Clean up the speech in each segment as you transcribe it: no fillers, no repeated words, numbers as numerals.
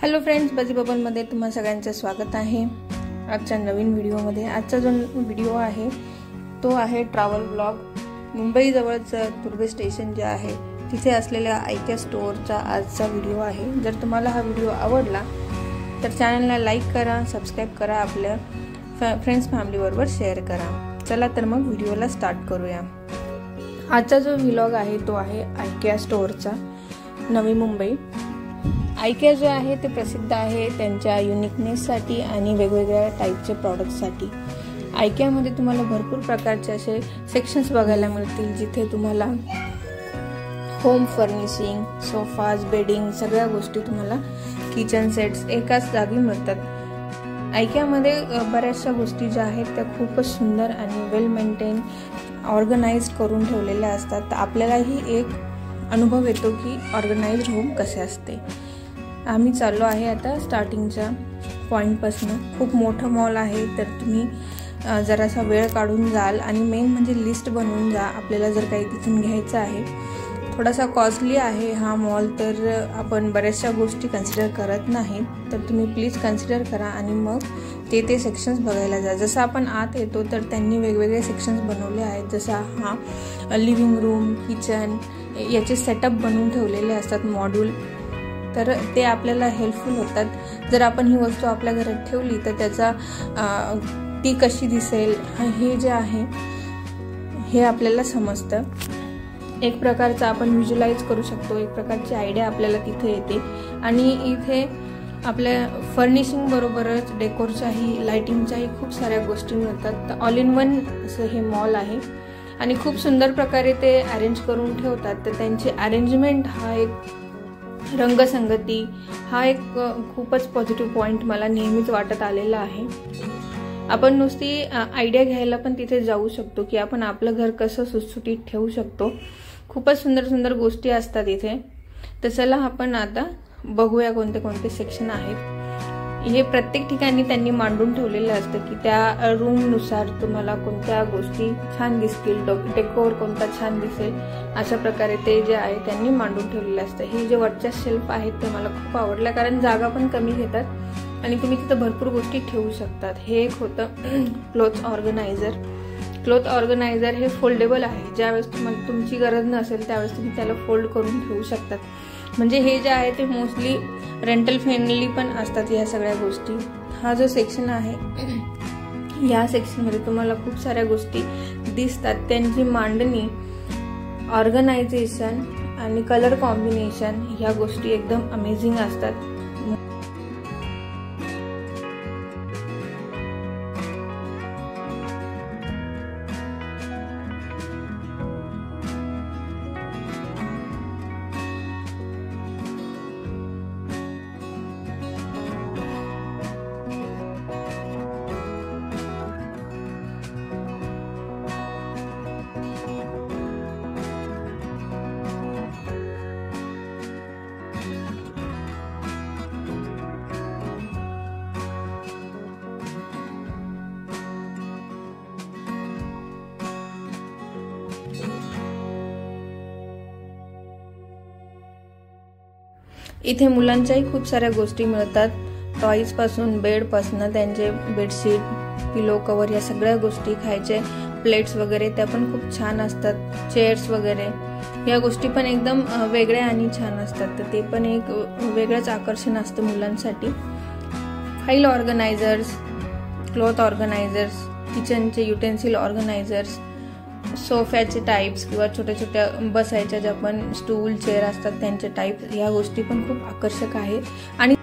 Hello friends, बजी बबलमध्ये तुम्हा सगळ्यांचं स्वागत आहे आजच्या नवीन व्हिडिओमध्ये। आजचा जो व्हिडिओ आहे तो आहे ट्रॅव्हल व्लॉग। मुंबई जवळचं तुर्भे स्टेशन जे आहे तिथे असलेल्या आयकिया स्टोअरचा आजचा व्हिडिओ आहे। जर तुम्हाला हा व्हिडिओ आवडला तर चॅनलला लाईक करा, सबस्क्राइब करा, आपल्या फ्रेंड्स फॅमिली बरोबर शेअर करा। चला तर मग व्हिडिओला स्टार्ट करूया। आजचा जो व्लॉग आहे तो आहे आयकिया स्टोअरचा, नवी मुंबई। आयकिया जे आहे ते प्रसिद्ध आहे त्यांच्या युनिकनेससाठी आणि वेगवेगळ्या टाईपचे प्रॉडक्ट्ससाठी। आयकियामध्ये तुम्हाला भरपूर प्रकारचे असे सेक्शन्स बघायला मिळतील जिथे तुम्हाला होम फर्निशिंग, सोफाज, बेडिंग सगळ्या गोष्टी तुम्हाला किचन सेट्स एकाच जागी मिळतात। आयकियामध्ये बऱ्याचशा गोष्टी ज्या आहेत त्या खूपच सुंदर आणि वेल मेंटेन ऑर्गनाइज्ड करून ठेवलेल्या असतात। तर आपल्यालाही एक अनुभव येतो की ऑर्गनाइज्ड होम कसे असते। आम्ही चाललो आहे आता स्टार्टिंगच्या पॉईंटपासून। खूप मोठं मॉल आहे, तर तुम्ही जरासा वेळ काढून जाल आणि मेन म्हणजे लिस्ट बनवून जा आपल्याला जर काही तिथून घ्यायचं आहे। थोडासा कॉस्टली आहे हा मॉल, तर आपण बऱ्याचशा गोष्टी कन्सिडर करत नाहीत, तर तुम्ही प्लीज कन्सिडर करा आणि मग ते सेक्शन्स बघायला जा। जसं आपण आत येतो तर त्यांनी वेगवेगळे सेक्शन्स बनवले आहेत, जसा हा लिव्हिंग रूम, किचन याचे सेटअप बनवून ठेवलेले असतात मॉड्यूल, तर ते आपल्याला हेल्पफुल होतात। जर आपण ही वस्तू आपल्या घरात ठेवली तर त्याचा ती कशी दिसेल हे जे आहे हे आपल्याला समजतं। एक प्रकारचा आपण व्हिज्युअलाइज करू शकतो, एक प्रकारची आयडिया आपल्याला तिथे येते। आणि इथे आपल्या फर्निशिंग बरोबरच डेकोरच्याही, लाइटिंगच्याही खूप साऱ्या गोष्टी मिळतात। तर ऑल इन वन असं हे मॉल आहे आणि खूप सुंदर प्रकारे ते अरेंज करून ठेवतात। तर त्यांची अरेंजमेंट हा एक रंगसंगती हा एक खूपच पॉझिटिव्ह पॉइंट मला नेहमीच वाटत आलेला आहे। आपण नुसती आयडिया घ्यायला पण तिथे जाऊ शकतो की आपण आपलं घर कसं सुटसुटीत ठेवू शकतो। खूपच सुंदर सुंदर गोष्टी असतात इथे। तर चला आपण आता बघूया कोणते कोणते सेक्शन आहेत। हे प्रत्येक ठिकाणी त्यांनी मांडून ठेवलेलं असतं की त्या रूमनुसार तुम्हाला कोणत्या गोष्टी छान दिसतील, डेकोर कोणता छान दिसेल, अशा प्रकारे ते जे आहे त्यांनी मांडून ठेवलेलं असतं। हे जे वरच्या शेल्फ आहेत ते मला खूप आवडलं, कारण जागा पण कमी घेतात आणि तुम्ही तिथं भरपूर गोष्टी ठेवू शकतात। हे एक होतं क्लोथ ऑर्गनायझर। क्लोथ ऑर्गनायझर हे फोल्डेबल आहे, ज्यावेळेस तुम्हाला तुमची गरज नसेल त्यावेळेस तुम्ही त्याला फोल्ड करून ठेवू शकतात। म्हणजे हे जे आहे ते मोस्टली रेंटल फ्रेंडली पण असतात ह्या सगळ्या गोष्टी। हा जो सेक्शन आहे या सेक्शनमध्ये तुम्हाला खूप साऱ्या गोष्टी दिसतात। त्यांची मांडणी, ऑर्गनायझेशन आणि कलर कॉम्बिनेशन ह्या गोष्टी एकदम अमेझिंग असतात। इथे मुलांच्याही खूप साऱ्या गोष्टी मिळतात, टॉईज पासून, बेड पासून त्यांचे बेडशीट, पिलो कव्हर या सगळ्या गोष्टी, खायचे प्लेट्स वगैरे त्या पण खूप छान असतात। चेअर्स वगैरे या गोष्टी पण एकदम वेगळ्या आणि छान असतात, तर ते पण एक वेगळंच आकर्षण असतं मुलांसाठी। फाईल ऑर्गनायझर्स, क्लॉथ ऑर्गनायझर्स, किचनचे युटेन्सिल ऑर्गनायझर्स, सोफ्याचे टाइप्स किंवा छोट्या छोट्या बसायच्या ज्या पण स्टूल, चेअर असतात त्यांचे टाइप्स, या गोष्टी पण खूप आकर्षक आहेत। आणि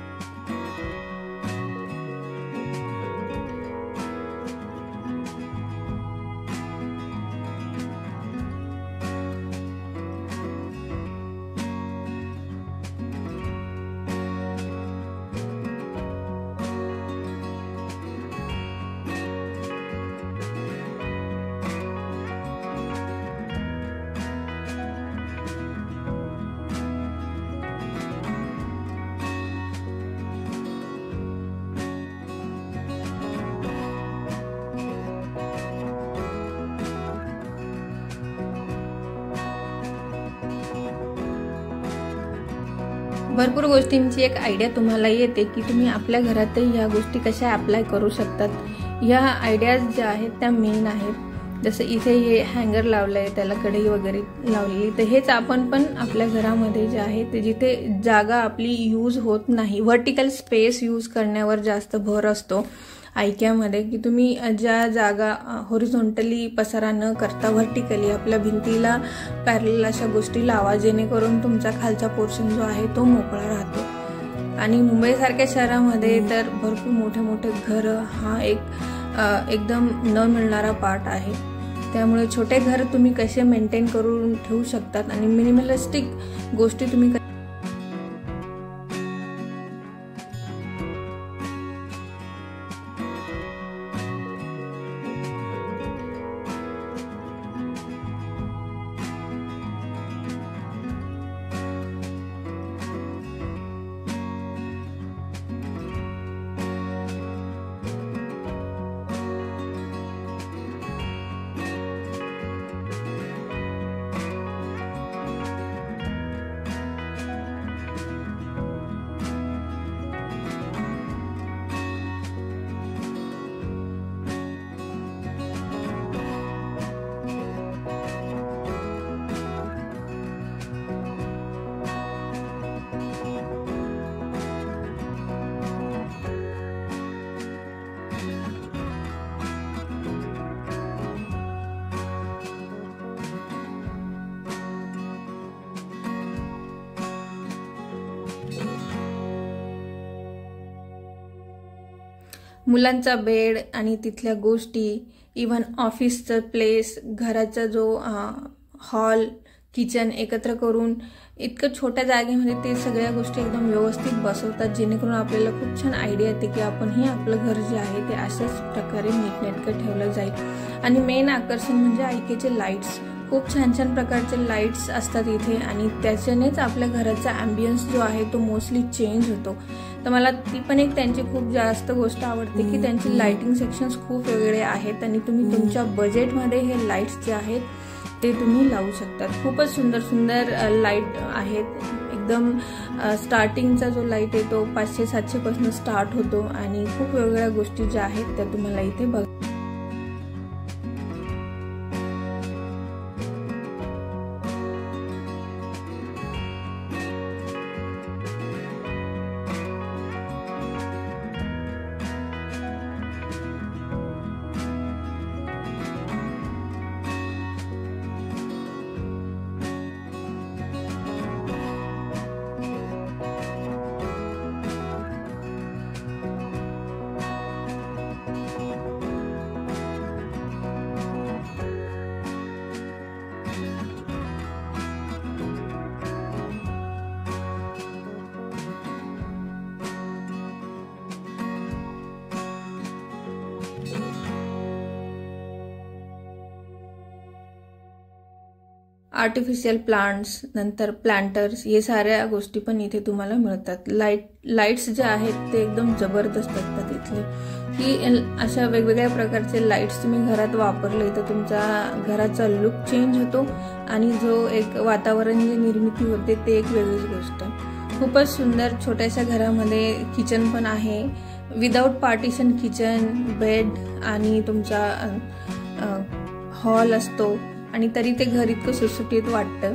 भरपूर गोष्टींची एक आयडिया तुम्हाला येते की तुम्ही आपल्या घरातही ह्या गोष्टी कशा अप्लाय करू शकतात. ह्या आयडियाज ज्या आहेत त्या मेन आहेत. जसं इथे हे हँगर लावलंय, त्याला कढई वगैरे लावलेली, तर हेच आपण पण आपल्या घरामध्ये जे आहे ते जिथे जागा आपली यूज होत नाही, व्हर्टिकल स्पेस यूज करण्यावर जास्त भर असतो आयकियामध्ये, की तुम्ही ज्या जागा हॉरिझॉन्टली पसारा न करता व्हर्टिकली आपल्या भिंतीला पॅरलल अशा गोष्टी लावा, जेणेकरून तुमचा खालचा पोर्शन जो आहे तो मोकळा राहतो. आणि मुंबईसारख्या शहरामध्ये तर भरपूर मोठे मोठे घरं हा एकदम न मिळणारा पार्ट आहे. त्यामुळे छोटे घर तुम्ही कसे मेंटेन करून ठेवू शकतात आणि मिनिमलिस्टिक गोष्टी तुम्ही मुलांचा बेड आणि तिथल्या गोष्टी, इव्हन ऑफिसचं प्लेस, घराचा जो हॉल, किचन एकत्र करून इतकं छोट्या जागेमध्ये ते सगळ्या गोष्टी एकदम व्यवस्थित बसवतात, जेणेकरून आपल्याला खूप छान आयडिया येते की आपणही आपलं घर जे आहे ते अशाच प्रकारे नीटनेटकं ठेवलं जाईल. आणि मेन आकर्षण म्हणजे आयकेचे लाईट्स. खूप छान छान प्रकारचे लाईट्स असतात इथे आणि त्याच्यानेच आपल्या घराचा ॲम्बियन्स जो आहे तो मोस्टली चेंज होतो. तर मला ती पण एक त्यांची खूप जास्त गोष्ट आवडते की त्यांची लाइटिंग सेक्शन्स खूप वेगळे आहेत आणि तुम्ही तुमच्या बजेटमध्ये हे लाईट्स जे आहेत ते तुम्ही लावू शकतात. खूपच सुंदर सुंदर लाईट आहेत. एकदम स्टार्टिंगचा जो लाईट आहे तो 500-700 पासून स्टार्ट होतो आणि खूप वेगवेगळ्या गोष्टी ज्या आहेत त्या तुम्हाला इथे बघ. आर्टिफिशियल प्लांट्स, नंतर प्लांटर्स, हे साऱ्या गोष्टी पण इथे तुम्हाला मिळतात. लाईट्स जे आहेत ते एकदम जबरदस्त असतात इथले, की अशा वेगवेगळ्या प्रकारचे लाईट्स तुम्ही घरात वापरले तर तुमचा घराचा लुक चेंज होतो आणि जो एक वातावरण जी निर्मिती होते ते एक वेगळीच गोष्ट. खूपच सुंदर छोट्याशा घरामध्ये किचन पण आहे, विदाउट पार्टिशन किचन, बेड आणि तुमचा हॉल असतो आणि तरी ते घर इतकं सुटसुटीत वाटतं.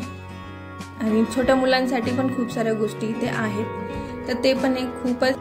आणि छोट्या मुलांसाठी पण खूप साऱ्या गोष्टी इथे आहेत, तर ते पण एक खूपच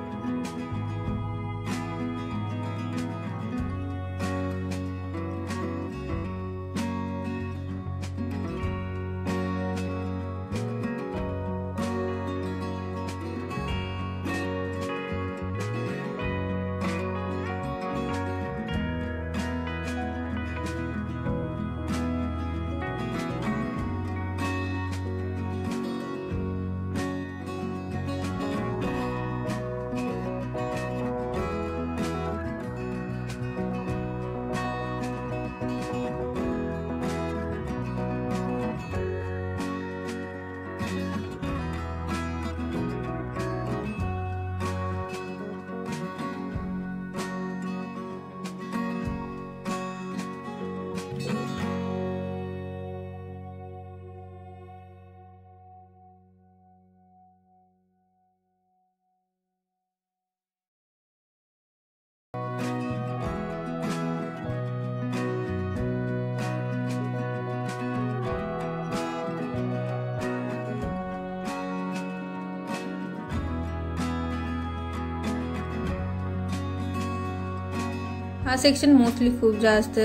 हा सेक्शन मोस्टली खूप जास्त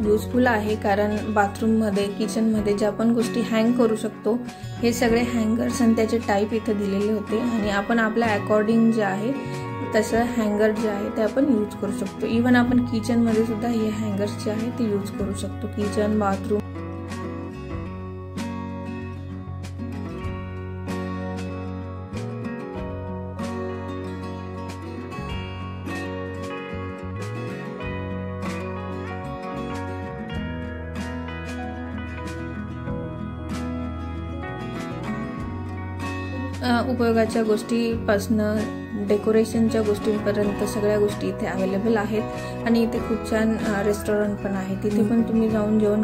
यूजफुल आहे, कारण बाथरूममध्ये किचनमध्ये ज्या पण गोष्टी हँग करू शकतो हे सगळे हँगर्स आणि त्याचे टाईप इथे दिलेले होते आणि आपण आपल्या अकॉर्डिंग जे आहे तसं हँगर जे आहे ते आपण यूज करू शकतो. इवन आपण किचनमध्ये सुद्धा हे हँगर्स जे आहे ते यूज करू शकतो. Kitchen, bathroom. उपयोगाच्या गोष्टीपासून डेकोरेशनच्या गोष्टींपर्यंत सगळ्या गोष्टी इथे अवेलेबल आहेत आणि इथे खूप छान रेस्टॉरंट पण आहे. तिथे पण तुम्ही जाऊन जेवण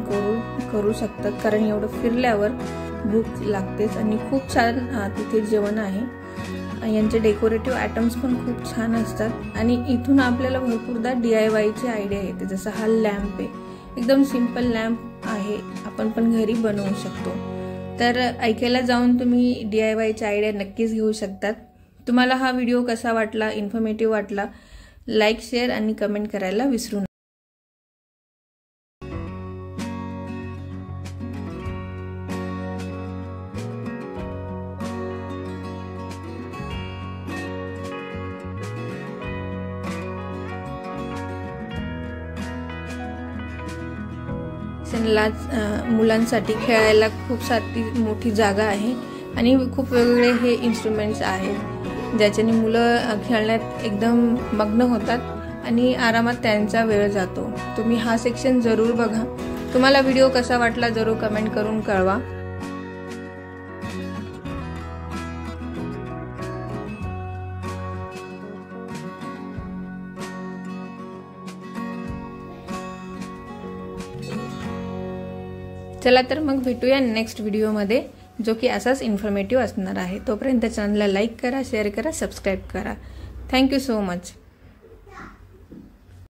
करू शकतात, कारण एवढं फिरल्यावर भूक लागतेच आणि खूप छान तिथे जेवण आहे. यांचे डेकोरेटिव्ह आयटम्स पण खूप छान असतात आणि इथून आपल्याला भरपूरदा DIYची आयडिया येते. जसं हा लॅम्प आहे, एकदम सिंपल लॅम्प आहे, आपण पण घरी बनवू शकतो. तर ऐकायला जाऊन तुम्ही DIYची आयडिया नक्कीच घेऊ शकतात. तुम्हाला हा व्हिडिओ कसा वाटला, इन्फॉर्मेटिव्ह वाटला, लाईक, शेअर आणि कमेंट करायला विसरू नका. मुलांसाठी खेळायला खूप सारी मोठी जागा आहे आणि खूप वेगवेगळे हे इन्स्ट्रुमेंट्स आहेत ज्याच्याने मुलं खेळण्यात एकदम मग्न होतात आणि आरामात त्यांचा वेळ जातो. तुम्ही हा सेक्शन जरूर बघा. तुम्हाला व्हिडिओ कसा वाटला जरूर कमेंट करून कळवा. चला तर मग भेटूया नेक्स्ट व्हिडिओमध्ये, जो की असाच इन्फॉर्मेटिव्ह असणार आहे. तोपर्यंत चॅनलला लाईक करा, शेअर करा, सबस्क्राईब करा. Thank you so much.